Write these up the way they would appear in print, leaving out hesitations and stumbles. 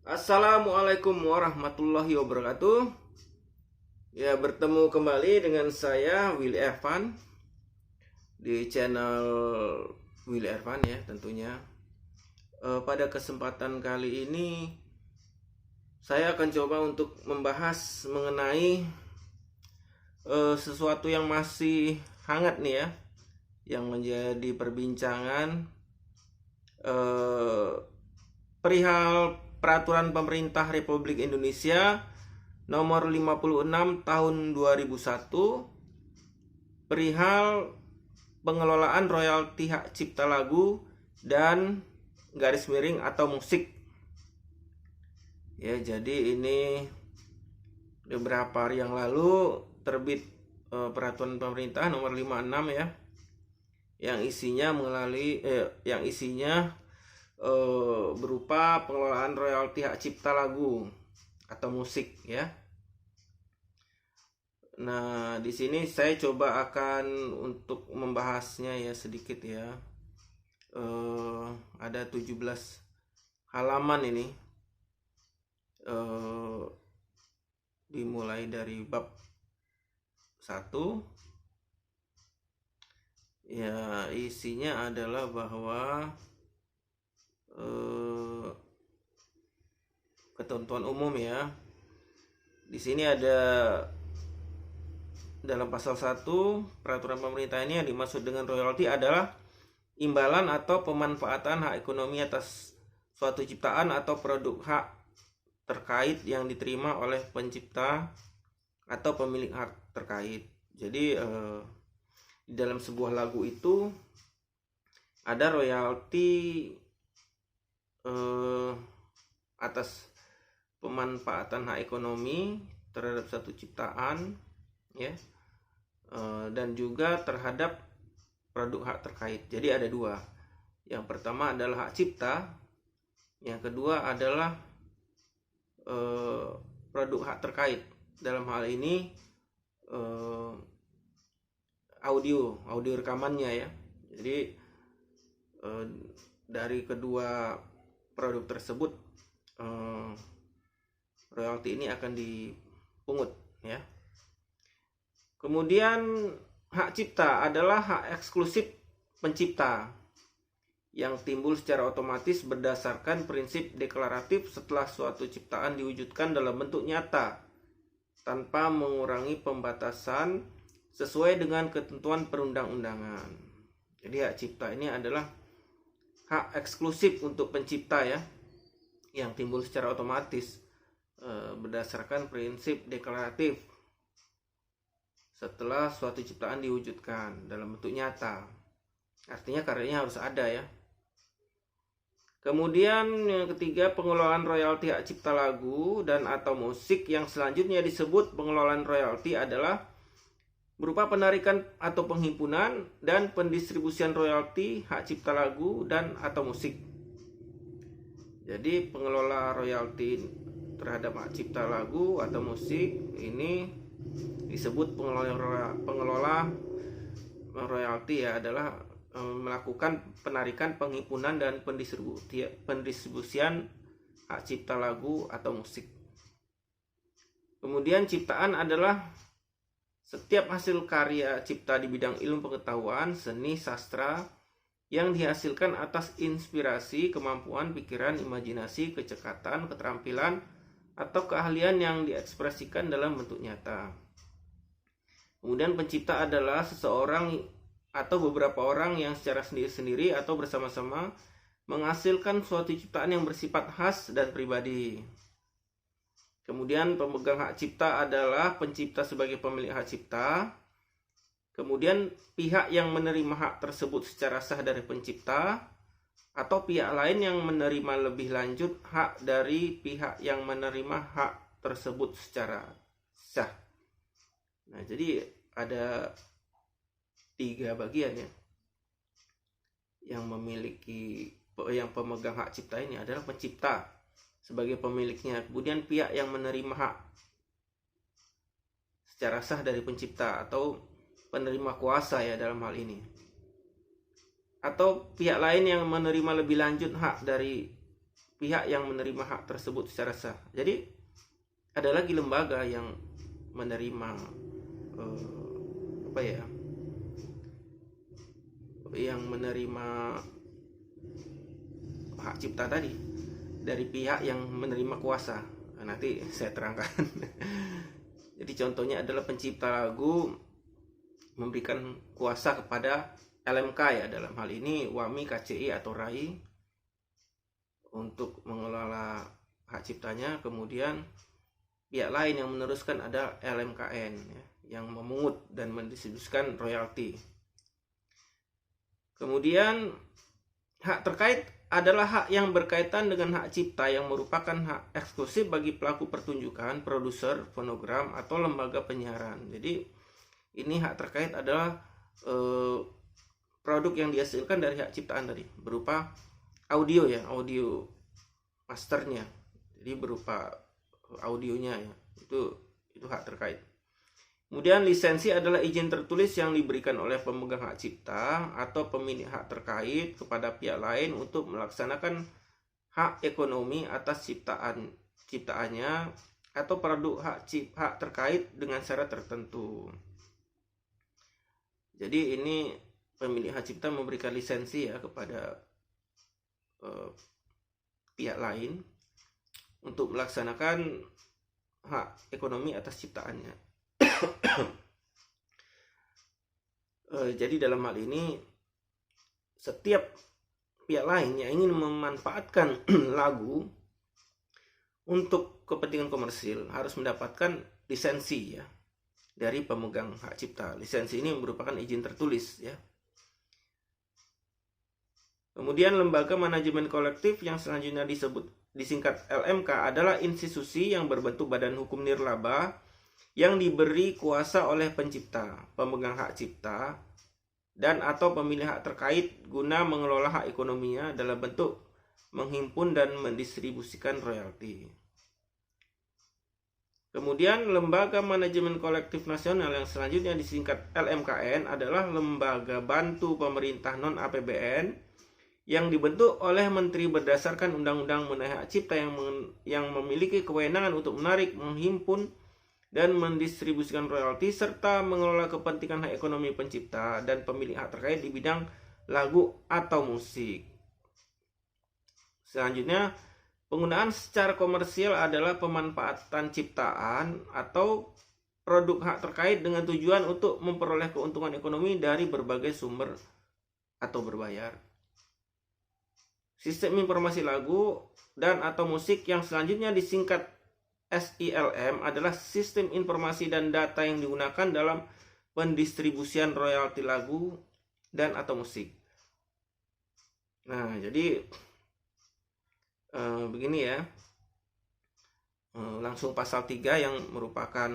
Assalamualaikum warahmatullahi wabarakatuh. Ya, bertemu kembali dengan saya Willy Ervan di channel Willy Ervan ya tentunya. Pada kesempatan kali ini saya akan coba untuk membahas mengenai sesuatu yang masih hangat nih ya, yang menjadi perbincangan perihal Peraturan Pemerintah Republik Indonesia Nomor 56 Tahun 2001 perihal pengelolaan royalti hak cipta lagu dan garis miring atau musik. Ya, jadi ini beberapa hari yang lalu terbit peraturan pemerintah nomor 56 ya, yang isinya berupa pengelolaan royalti hak cipta lagu atau musik ya. Nah, di sini saya coba akan untuk membahasnya ya sedikit ya. Ada 17 halaman ini. Dimulai dari bab 1. Ya, isinya adalah bahwa ketentuan umum ya. Di sini ada dalam pasal 1 peraturan pemerintah ini yang dimaksud dengan royalti adalah imbalan atau pemanfaatan hak ekonomi atas suatu ciptaan atau produk hak terkait yang diterima oleh pencipta atau pemilik hak terkait. Jadi di dalam sebuah lagu itu ada royalti atas pemanfaatan hak ekonomi terhadap satu ciptaan ya, dan juga terhadap produk hak terkait. Jadi ada dua. Yang pertama adalah hak cipta, yang kedua adalah produk hak terkait. Dalam hal ini audio rekamannya ya. Jadi dari kedua produk tersebut royalti ini akan dipungut ya. Kemudian hak cipta adalah hak eksklusif pencipta yang timbul secara otomatis berdasarkan prinsip deklaratif setelah suatu ciptaan diwujudkan dalam bentuk nyata tanpa mengurangi pembatasan sesuai dengan ketentuan perundang-undangan. Jadi hak cipta ini adalah hak eksklusif untuk pencipta ya, yang timbul secara otomatis berdasarkan prinsip deklaratif setelah suatu ciptaan diwujudkan dalam bentuk nyata. Artinya karyanya harus ada ya. Kemudian yang ketiga, pengelolaan royalti hak cipta lagu dan atau musik yang selanjutnya disebut pengelolaan royalti adalah berupa penarikan atau penghimpunan dan pendistribusian royalti hak cipta lagu dan atau musik. Jadi pengelola royalti terhadap hak cipta lagu atau musik ini disebut pengelola royalti ya, adalah melakukan penarikan, penghimpunan dan pendistribusian hak cipta lagu atau musik. Kemudian ciptaan adalah setiap hasil karya cipta di bidang ilmu pengetahuan, seni, sastra yang dihasilkan atas inspirasi, kemampuan, pikiran, imajinasi, kecekatan, keterampilan, atau keahlian yang diekspresikan dalam bentuk nyata. Kemudian pencipta adalah seseorang atau beberapa orang yang secara sendiri-sendiri atau bersama-sama menghasilkan suatu ciptaan yang bersifat khas dan pribadi. Kemudian pemegang hak cipta adalah pencipta sebagai pemilik hak cipta. Kemudian pihak yang menerima hak tersebut secara sah dari pencipta, atau pihak lain yang menerima lebih lanjut hak dari pihak yang menerima hak tersebut secara sah. Nah, jadi ada 3 bagian ya. Yang pemegang hak cipta ini adalah pencipta sebagai pemiliknya, kemudian pihak yang menerima hak secara sah dari pencipta atau penerima kuasa ya dalam hal ini, atau pihak lain yang menerima lebih lanjut hak dari pihak yang menerima hak tersebut secara sah. Jadi ada lagi lembaga yang menerima yang menerima hak cipta tadi dari pihak yang menerima kuasa. Nah, nanti saya terangkan. Jadi contohnya adalah pencipta lagu memberikan kuasa kepada LMK ya, dalam hal ini WAMI, KCI atau RAI untuk mengelola hak ciptanya. Kemudian pihak lain yang meneruskan ada LMKN ya, yang memungut dan mendistribusikan royalti. Kemudian hak terkait adalah hak yang berkaitan dengan hak cipta yang merupakan hak eksklusif bagi pelaku pertunjukan, produser, fonogram, atau lembaga penyiaran. Jadi ini hak terkait adalah produk yang dihasilkan dari hak ciptaan tadi, berupa audio ya, audio masternya, jadi berupa audionya ya, itu hak terkait. Kemudian lisensi adalah izin tertulis yang diberikan oleh pemegang hak cipta atau pemilik hak terkait kepada pihak lain untuk melaksanakan hak ekonomi atas ciptaannya atau produk hak terkait dengan syarat tertentu. Jadi ini pemilik hak cipta memberikan lisensi ya kepada pihak lain untuk melaksanakan hak ekonomi atas ciptaannya. Jadi dalam hal ini setiap pihak lain yang ingin memanfaatkan lagu untuk kepentingan komersil harus mendapatkan lisensi ya dari pemegang hak cipta. Lisensi ini merupakan izin tertulis ya. Kemudian lembaga manajemen kolektif yang selanjutnya disingkat LMK adalah institusi yang berbentuk badan hukum nirlaba yang diberi kuasa oleh pencipta, pemegang hak cipta, dan atau pemilik hak terkait guna mengelola hak ekonominya dalam bentuk menghimpun dan mendistribusikan royalti. Kemudian lembaga manajemen kolektif nasional yang selanjutnya disingkat LMKN adalah lembaga bantu pemerintah non-APBN yang dibentuk oleh menteri berdasarkan undang-undang mengenai hak cipta yang memiliki kewenangan untuk menarik, menghimpun, dan mendistribusikan royalti serta mengelola kepentingan hak ekonomi pencipta dan pemilik hak terkait di bidang lagu atau musik. Selanjutnya, penggunaan secara komersial adalah pemanfaatan ciptaan atau produk hak terkait dengan tujuan untuk memperoleh keuntungan ekonomi dari berbagai sumber atau berbayar. Sistem informasi lagu dan atau musik yang selanjutnya disingkat SILM adalah sistem informasi dan data yang digunakan dalam pendistribusian royalti lagu dan atau musik. Nah, jadi begini ya. Langsung pasal 3 yang merupakan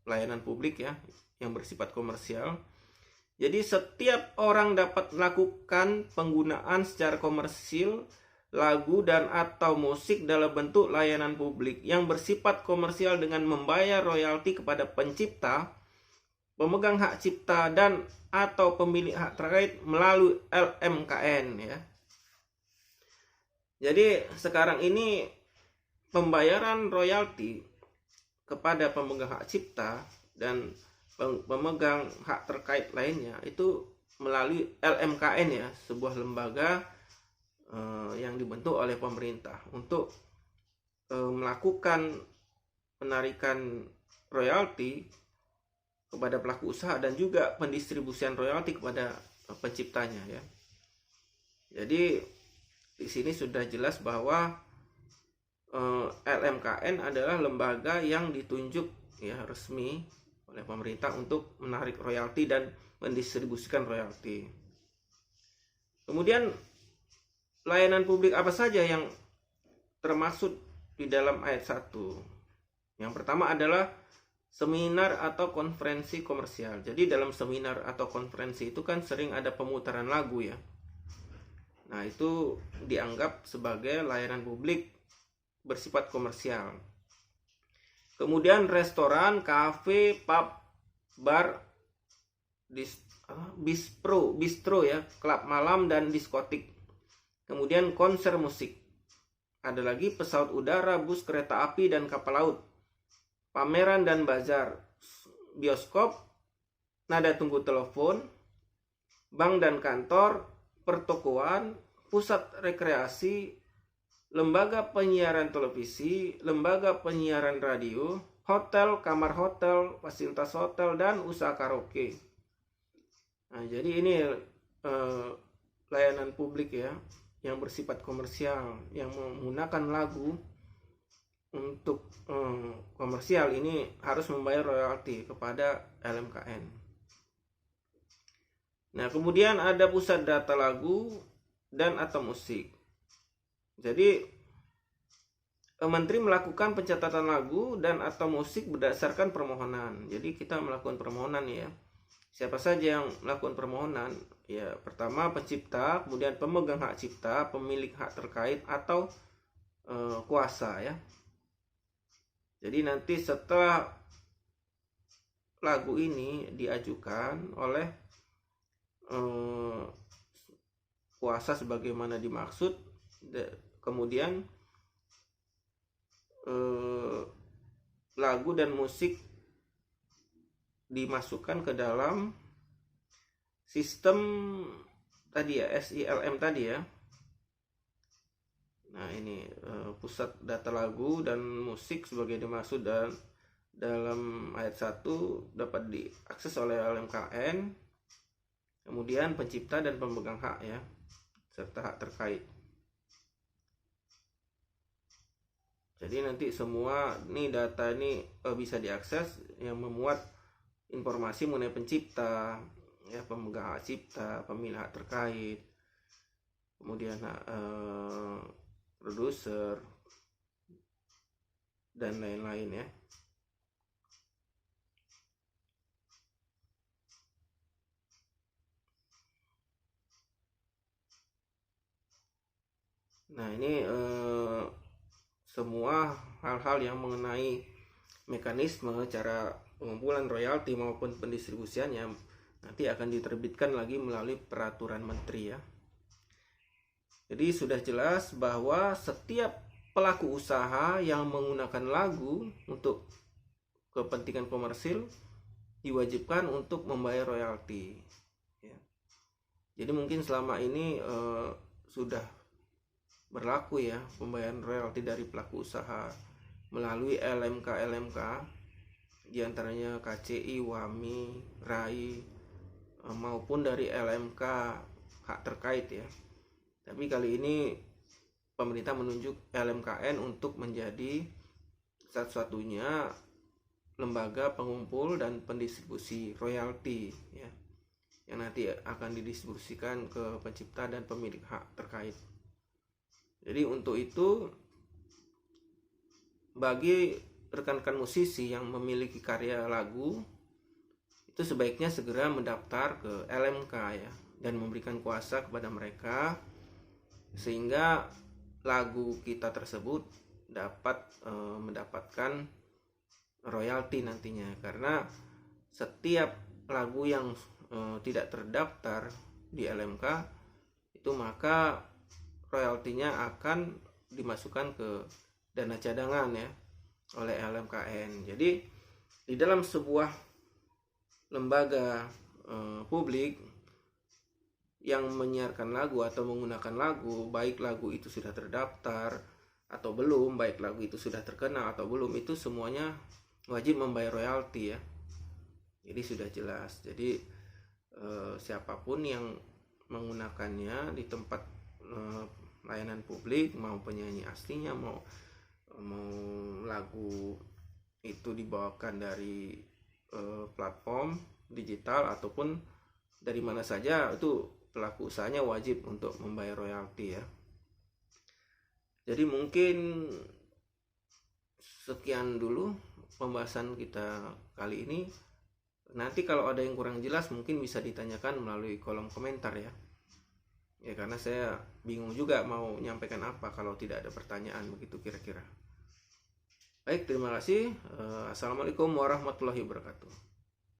pelayanan publik ya, yang bersifat komersial. Jadi setiap orang dapat melakukan penggunaan secara komersil lagu dan atau musik dalam bentuk layanan publik yang bersifat komersial dengan membayar royalti kepada pencipta, pemegang hak cipta, dan atau pemilik hak terkait melalui LMKN ya. Jadi sekarang ini pembayaran royalti kepada pemegang hak cipta dan pemegang hak terkait lainnya itu melalui LMKN ya, sebuah lembaga yang dibentuk oleh pemerintah untuk melakukan penarikan royalti kepada pelaku usaha dan juga pendistribusian royalti kepada penciptanya ya. Jadi di sini sudah jelas bahwa LMKN adalah lembaga yang ditunjuk ya resmi oleh pemerintah untuk menarik royalti dan mendistribusikan royalti. Kemudian layanan publik apa saja yang termaksud di dalam ayat 1? Yang pertama adalah seminar atau konferensi komersial. Jadi dalam seminar atau konferensi itu kan sering ada pemutaran lagu ya. Nah, itu dianggap sebagai layanan publik bersifat komersial. Kemudian restoran, kafe, pub, bar, bistro ya, klub malam dan diskotik. Kemudian konser musik. Ada lagi pesawat udara, bus, kereta api, dan kapal laut. Pameran dan bazar, bioskop, nada tunggu telepon, bank dan kantor, pertokoan, pusat rekreasi, lembaga penyiaran televisi, lembaga penyiaran radio, hotel, kamar hotel, fasilitas hotel, dan usaha karaoke. Nah, jadi ini layanan publik ya, yang bersifat komersial, yang menggunakan lagu untuk komersial ini harus membayar royalti kepada LMKN. Nah, kemudian ada pusat data lagu dan atau musik. Jadi Menteri melakukan pencatatan lagu dan atau musik berdasarkan permohonan. Jadi kita melakukan permohonan ya. Siapa saja yang melakukan permohonan? Ya, pertama pencipta, kemudian pemegang hak cipta, pemilik hak terkait atau kuasa ya. Jadi nanti setelah lagu ini diajukan oleh kuasa sebagaimana dimaksud, kemudian lagu dan musik dimasukkan ke dalam sistem tadi ya, SILM tadi ya. Nah, ini pusat data lagu dan musik sebagai dimaksud dan dalam ayat 1 dapat diakses oleh LMKN, kemudian pencipta dan pemegang hak ya, serta hak terkait. Jadi nanti semua nih data ini bisa diakses, yang memuat informasi mengenai pencipta, ya, pemegang hak cipta, pemilik hak terkait, kemudian produser dan lain-lain ya. Nah, ini semua hal-hal yang mengenai mekanisme cara pengumpulan royalti maupun pendistribusiannya nanti akan diterbitkan lagi melalui peraturan menteri ya. Jadi sudah jelas bahwa setiap pelaku usaha yang menggunakan lagu untuk kepentingan komersil diwajibkan untuk membayar royalti ya. Jadi mungkin selama ini sudah berlaku ya pembayaran royalti dari pelaku usaha melalui LMK diantaranya KCI, WAMI, RAI maupun dari LMK hak terkait ya. Tapi kali ini pemerintah menunjuk LMKN untuk menjadi satu-satunya lembaga pengumpul dan pendistribusi royalti ya, yang nanti akan didistribusikan ke pencipta dan pemilik hak terkait. Jadi untuk itu bagi rekan-rekan musisi yang memiliki karya lagu itu sebaiknya segera mendaftar ke LMK ya, dan memberikan kuasa kepada mereka sehingga lagu kita tersebut dapat mendapatkan royalti nantinya. Karena setiap lagu yang tidak terdaftar di LMK itu maka royaltinya akan dimasukkan ke dana cadangan ya oleh LMKN. Jadi di dalam sebuah lembaga publik yang menyiarkan lagu atau menggunakan lagu, baik lagu itu sudah terdaftar atau belum, baik lagu itu sudah terkenal atau belum, itu semuanya wajib membayar royalti ya. Jadi sudah jelas. Jadi siapapun yang menggunakannya di tempat layanan publik, mau penyanyi aslinya, mau lagu itu dibawakan dari platform digital ataupun dari mana saja, itu pelaku usahanya wajib untuk membayar royalti ya. Jadi mungkin sekian dulu pembahasan kita kali ini. Nanti kalau ada yang kurang jelas mungkin bisa ditanyakan melalui kolom komentar ya. Ya, karena saya bingung juga mau nyampaikan apa kalau tidak ada pertanyaan begitu kira-kira. Baik, terima kasih. Assalamualaikum warahmatullahi wabarakatuh.